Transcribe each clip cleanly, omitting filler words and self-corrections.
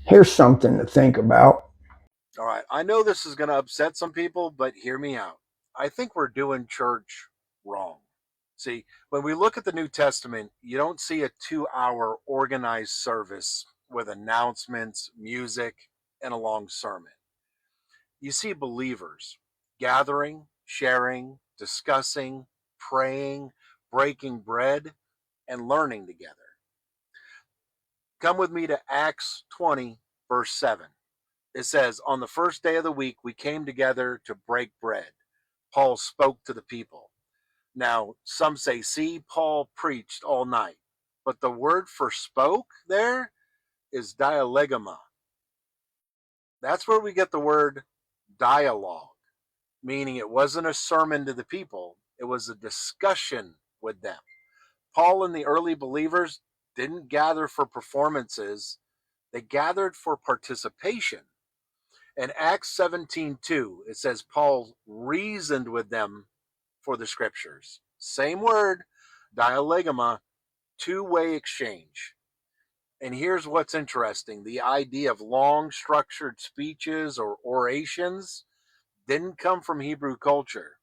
Here's something to think about. All right, I know this is going to upset some people, but hear me out. I think we're doing church wrong. See, when we look at the New Testament, you don't see a 2 hour organized service with announcements, music, and a long sermon. You see believers gathering, sharing, discussing, praying, breaking bread, and learning together. Come with me to Acts 20, verse 7. It says, "On the first day of the week, we came together to break bread. Paul spoke to the people." Now, some say, see, Paul preached all night. But the word for spoke there is dialegma. That's where we get the word dialogue, meaning it wasn't a sermon to the people, it was a discussion with them. Paul and the early believers didn't gather for performances, they gathered for participation. In Acts 17:2, it says Paul reasoned with them for the scriptures. Same word, dialegma, two-way exchange. And here's what's interesting. The idea of long structured speeches or orations didn't come from Hebrew culture.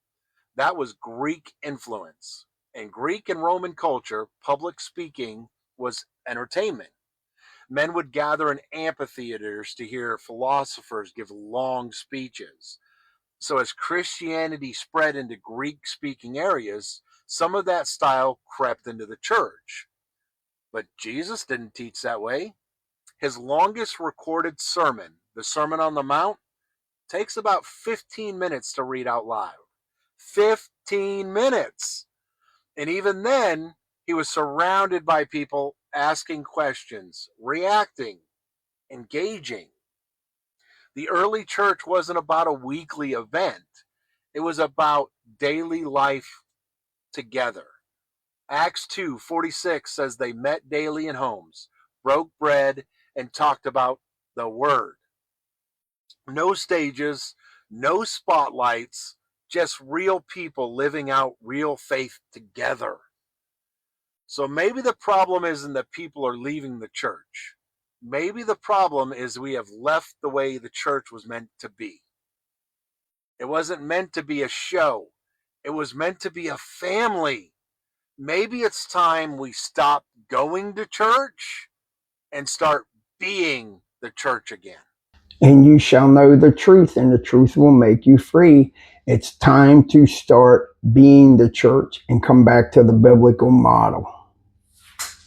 That was Greek influence. In Greek and Roman culture, public speaking was entertainment. Men would gather in amphitheaters to hear philosophers give long speeches. So as Christianity spread into Greek-speaking areas, some of that style crept into the church. But Jesus didn't teach that way. His longest recorded sermon, the Sermon on the Mount, takes about 15 minutes to read out loud. 15 minutes! And even then, he was surrounded by people asking questions, reacting, engaging. The early church wasn't about a weekly event. It was about daily life together. Acts 2:46 says they met daily in homes, broke bread, and talked about the word. No stages, no spotlights, just real people living out real faith together. So maybe the problem isn't that people are leaving the church. Maybe the problem is we have left the way the church was meant to be. It wasn't meant to be a show. It was meant to be a family. Maybe it's time we stop going to church and start being the church again. And you shall know the truth, and the truth will make you free. It's time to start being the church and come back to the biblical model.